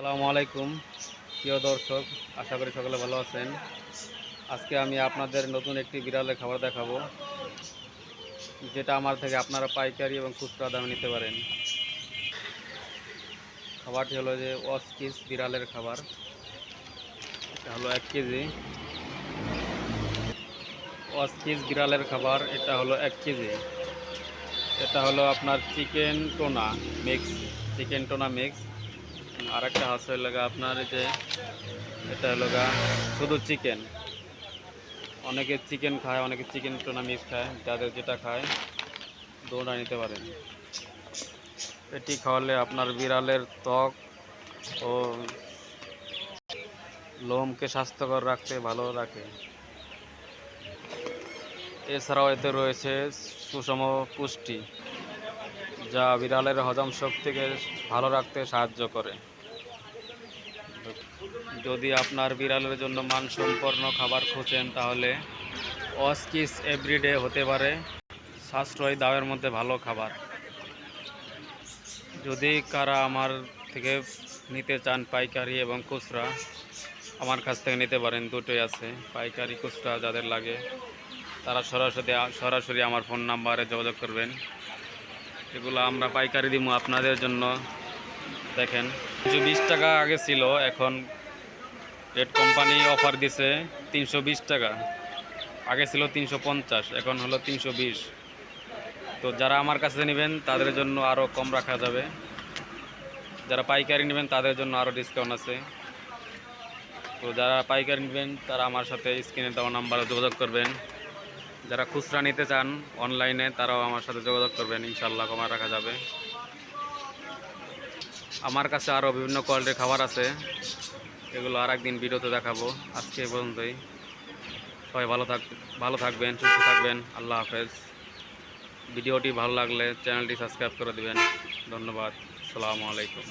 আসসালামু আলাইকুম প্রিয় দর্শক, আশা করি সকলে ভালো আছেন। আজকে আমি আপনাদের নতুন একটি বিড়ালের খাবার দেখাবো, যেটা আমার থেকে আপনারা পাইকারি এবং খুচরা দামে নিতে পারেন। খাবারটি হলো যে ওয়াস্কিস বিড়ালের খাবার। এটা হলো 1 কেজি। ওয়াস্কিস বিড়ালের খাবার এটা হলো 1 কেজি। এটা হলো আপনার চিকেন টোনা মিক্স। আর একটা আছে লাগা আপনার এই যে এটা হলো গা শুধু চিকেন। অনেকে চিকেন খায়, অনেকে চিকেন টোনা মিক্স খায়, যাদের যেটা খায় দোটা নিতে পারেন। এটি খাওয়ালে আপনার বিড়ালের ত্বক ও লোমকে স্বাস্থ্যকর রাখতে ভালো রাখে। এছাড়াও এতে রয়েছে সুষম পুষ্টি, যা বিড়ালের হজম শক্তিকে ভালো রাখতে সাহায্য করে। যদি আপনার বিড়ালের জন্য মানসম্পন্ন খাবার খুঁজেন, তাহলে ওয়াস্কিস এভরিডে হতে পারে সাশ্রয়ী দামের মধ্যে ভালো খাবার। যদি কারা আমার থেকে নিতে চান পাইকারি এবং খুচরা, আমার কাছ থেকে নিতে পারেন, দুটোই আছে। পাইকারি খুচরা যাদের লাগে তারা সরাসরি আমার ফোন নাম্বারে যোগাযোগ করবেন। এগুলো আমরা পাইকারি দিব আপনাদের জন্য। দেখেন, 320 টাকা আগে ছিল, এখন রেট কোম্পানি অফার দিছে 320 টাকা। আগে ছিল 350, এখন হলো 320। তো যারা আমার কাছে নেবেন তাদের জন্য আরও কম রাখা যাবে, যারা পাইকারি নেবেন তাদের জন্য আরও ডিসকাউন্ট আছে। তো যারা পাইকারি নেবেন তারা আমার সাথে স্ক্রিনে দেওয়া নাম্বারে যোগাযোগ করবেন। যারা খুচরা নিতে চান অনলাইনে, তারাও আমার সাথে যোগাযোগ করবেন, ইনশাল্লাহ কমা রাখা যাবে। আমার কাছে আরও বিভিন্ন কোয়ালিটির খাবার আছে, এগুলো আর একদিন ভিডিওতে দেখাবো। আজকে এই পর্যন্তই। সবাই ভালো থাকবেন, সুস্থ থাকবেন। আল্লাহ হাফেজ। ভিডিওটি ভালো লাগলে চ্যানেলটি সাবস্ক্রাইব করে দিবেন। ধন্যবাদ। আসসালামু আলাইকুম।